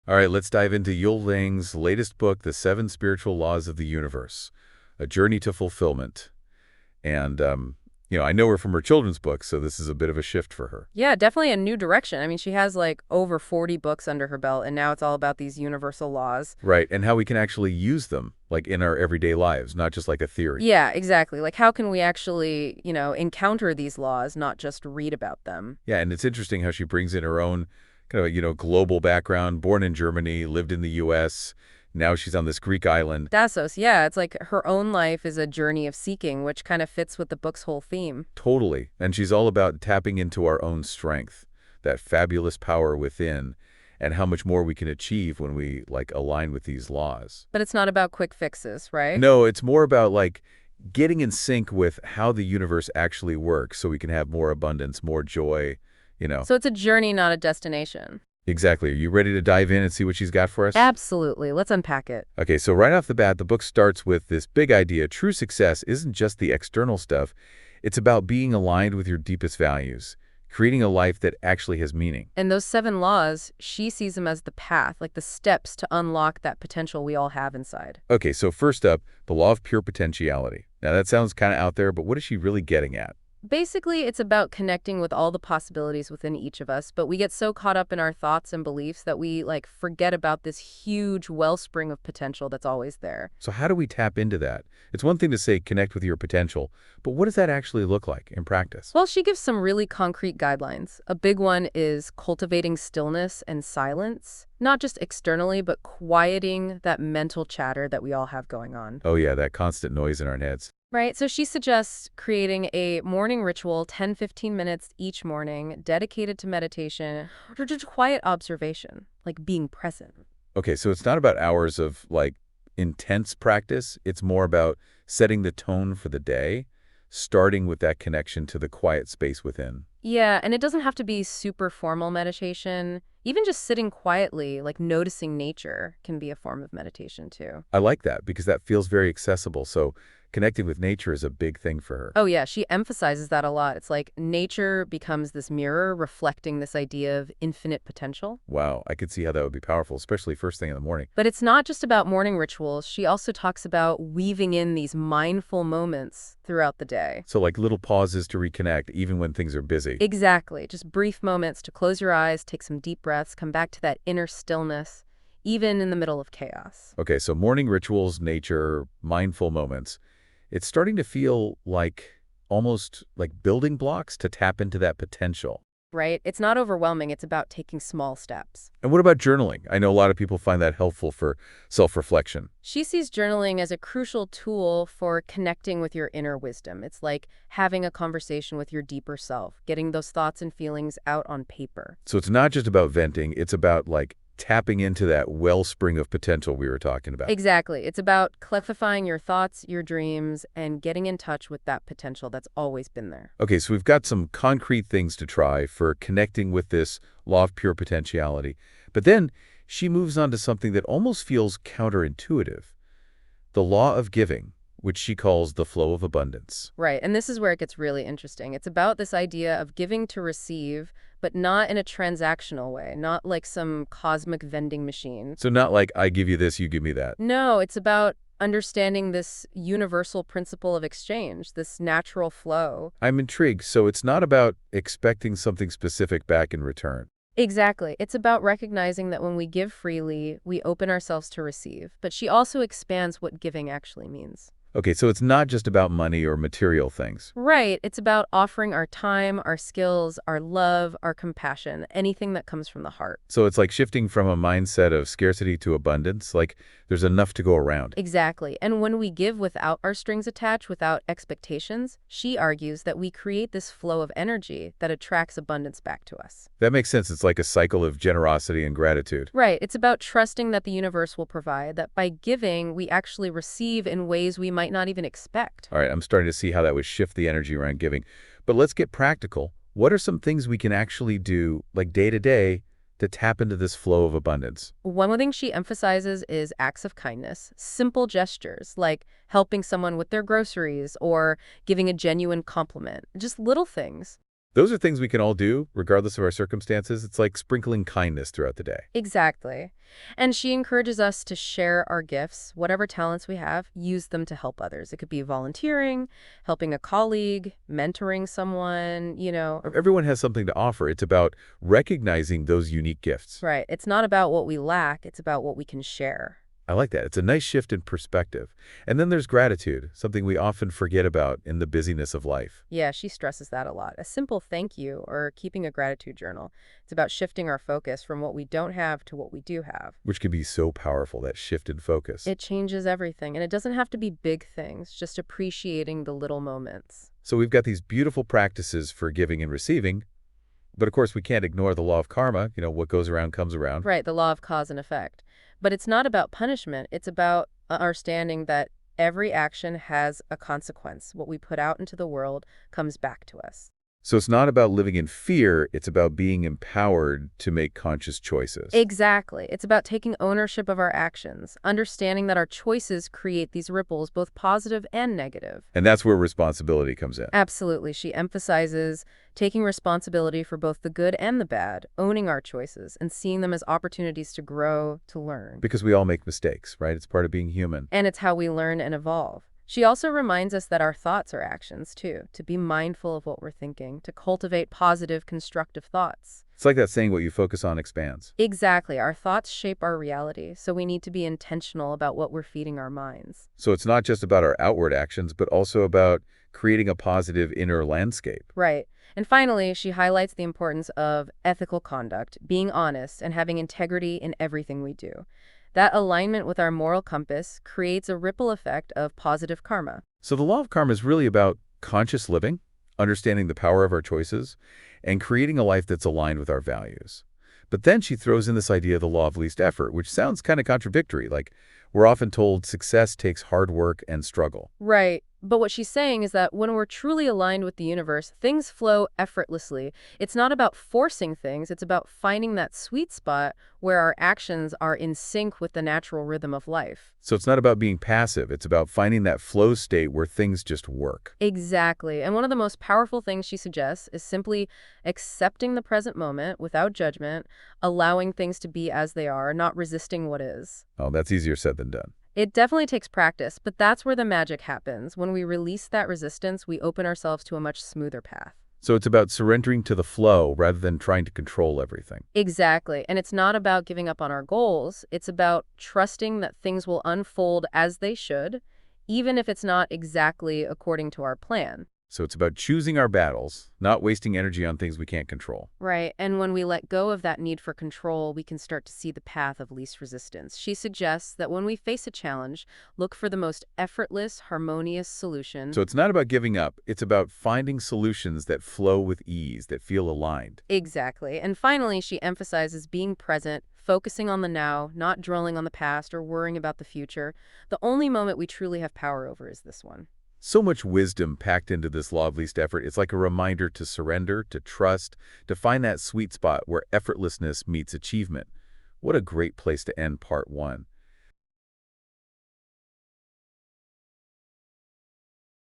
All right, let's dive into Yul Lang's latest book, The Seven Spiritual Laws of the Universe, A Journey to Fulfillment. And, I know her from her children's books, so this is a bit of a shift for her. Yeah, definitely a new direction. I mean, she has like over 40 books under her belt, and now it's all about these universal laws. Right, and how we can actually use them, like in our everyday lives, not just like a theory. Yeah, exactly. Like, how can we actually, encounter these laws, not just read about them? Yeah, and it's interesting how she brings in her own kind of, global background, born in Germany, lived in the U.S., now she's on this Greek island. Dassos, yeah, it's like her own life is a journey of seeking, which kind of fits with the book's whole theme. Totally. And she's all about tapping into our own strength, that fabulous power within, and how much more we can achieve when we, align with these laws. But it's not about quick fixes, right? No, it's more about, getting in sync with how the universe actually works so we can have more abundance, more joy. So it's a journey, not a destination. Exactly. Are you ready to dive in and see what she's got for us? Absolutely. Let's unpack it. Okay, so right off the bat, the book starts with this big idea. True success isn't just the external stuff. It's about being aligned with your deepest values, creating a life that actually has meaning. And those 7 laws, she sees them as the path, like the steps to unlock that potential we all have inside. Okay, so first up, the law of pure potentiality. Now, that sounds kind of out there, but what is she really getting at? Basically, it's about connecting with all the possibilities within each of us, but we get so caught up in our thoughts and beliefs that we forget about this huge wellspring of potential that's always there. So how do we tap into that? It's one thing to say connect with your potential, but what does that actually look like in practice? Well, she gives some really concrete guidelines. A big one is cultivating stillness and silence, not just externally, but quieting that mental chatter that we all have going on. Oh yeah, that constant noise in our heads. Right, so she suggests creating a morning ritual, 10-15 minutes each morning, dedicated to meditation or just quiet observation, like being present. Okay, so it's not about hours of intense practice. It's more about setting the tone for the day, starting with that connection to the quiet space within. Yeah, and it doesn't have to be super formal meditation. Even just sitting quietly, like noticing nature, can be a form of meditation too. I like that because that feels very accessible. So connecting with nature is a big thing for her. Oh, yeah, she emphasizes that a lot. It's like nature becomes this mirror reflecting this idea of infinite potential. Wow, I could see how that would be powerful, especially first thing in the morning. But it's not just about morning rituals. She also talks about weaving in these mindful moments throughout the day. So like little pauses to reconnect even when things are busy. Exactly. Just brief moments to close your eyes, take some deep breaths, come back to that inner stillness, even in the middle of chaos. Okay, so morning rituals, nature, mindful moments. It's starting to feel almost like building blocks to tap into that potential. Right? It's not overwhelming. It's about taking small steps. And what about journaling? I know a lot of people find that helpful for self-reflection. She sees journaling as a crucial tool for connecting with your inner wisdom. It's like having a conversation with your deeper self, getting those thoughts and feelings out on paper. So it's not just about venting, it's about tapping into that wellspring of potential we were talking about. Exactly. It's about clarifying your thoughts, your dreams, and getting in touch with that potential that's always been there. Okay, so we've got some concrete things to try for connecting with this law of pure potentiality. But then she moves on to something that almost feels counterintuitive, the law of giving, which she calls the flow of abundance. Right. And this is where it gets really interesting. It's about this idea of giving to receive, but not in a transactional way, not like some cosmic vending machine. So not like I give you this, you give me that. No, it's about understanding this universal principle of exchange, this natural flow. I'm intrigued. So it's not about expecting something specific back in return. Exactly. It's about recognizing that when we give freely, we open ourselves to receive. But she also expands what giving actually means. Okay, so it's not just about money or material things. Right. It's about offering our time, our skills, our love, our compassion, anything that comes from the heart. So it's like shifting from a mindset of scarcity to abundance, like there's enough to go around. Exactly. And when we give without our strings attached, without expectations, she argues that we create this flow of energy that attracts abundance back to us. That makes sense. It's like a cycle of generosity and gratitude. Right. It's about trusting that the universe will provide, that by giving, we actually receive in ways we might not even expect. All right, I'm starting to see how that would shift the energy around giving. But let's get practical. What are some things we can actually do, like day to day, to tap into this flow of abundance? One thing she emphasizes is acts of kindness, simple gestures like helping someone with their groceries or giving a genuine compliment, just little things. Those are things we can all do, regardless of our circumstances. It's like sprinkling kindness throughout the day. Exactly. And she encourages us to share our gifts, whatever talents we have, use them to help others. It could be volunteering, helping a colleague, mentoring someone. Everyone has something to offer. It's about recognizing those unique gifts. Right. It's not about what we lack, it's about what we can share. I like that. It's a nice shift in perspective. And then there's gratitude, something we often forget about in the busyness of life, Yeah, she stresses that a lot. A simple thank you or keeping a gratitude journal. It's about shifting our focus from what we don't have to what we do have. which can be so powerful, that shift in focus. It changes everything, and it doesn't have to be big things, just appreciating the little moments. So we've got these beautiful practices for giving and receiving, but of course we can't ignore the law of karma. What goes around comes around. Right, the law of cause and effect. But it's not about punishment, it's about understanding that every action has a consequence. What we put out into the world comes back to us. So it's not about living in fear, it's about being empowered to make conscious choices. Exactly. It's about taking ownership of our actions, understanding that our choices create these ripples, both positive and negative. And that's where responsibility comes in. Absolutely. She emphasizes taking responsibility for both the good and the bad, owning our choices, and seeing them as opportunities to grow, to learn. Because we all make mistakes, right? It's part of being human. And it's how we learn and evolve. She also reminds us that our thoughts are actions, too, to be mindful of what we're thinking, to cultivate positive, constructive thoughts. It's like that saying, what you focus on expands. Exactly. Our thoughts shape our reality, so we need to be intentional about what we're feeding our minds. So it's not just about our outward actions, but also about creating a positive inner landscape. Right. And finally, she highlights the importance of ethical conduct, being honest, and having integrity in everything we do. That alignment with our moral compass creates a ripple effect of positive karma. So the law of karma is really about conscious living, understanding the power of our choices, and creating a life that's aligned with our values. But then she throws in this idea of the law of least effort, which sounds kind of contradictory. Like, we're often told success takes hard work and struggle. Right. But what she's saying is that when we're truly aligned with the universe, things flow effortlessly. It's not about forcing things, it's about finding that sweet spot where our actions are in sync with the natural rhythm of life. So it's not about being passive, it's about finding that flow state where things just work. Exactly. And one of the most powerful things she suggests is simply accepting the present moment without judgment, allowing things to be as they are, not resisting what is. Oh, that's easier said than done. It definitely takes practice, but that's where the magic happens. When we release that resistance, we open ourselves to a much smoother path. So it's about surrendering to the flow rather than trying to control everything. Exactly. And it's not about giving up on our goals. It's about trusting that things will unfold as they should, even if it's not exactly according to our plan. So it's about choosing our battles, not wasting energy on things we can't control. Right. And when we let go of that need for control, we can start to see the path of least resistance. She suggests that when we face a challenge, look for the most effortless, harmonious solution. So it's not about giving up, it's about finding solutions that flow with ease, that feel aligned. Exactly. And finally, she emphasizes being present, focusing on the now, not dwelling on the past or worrying about the future. The only moment we truly have power over is this one. So much wisdom packed into this law of least effort. It's like a reminder to surrender, to trust, to find that sweet spot where effortlessness meets achievement. What a great place to end part one.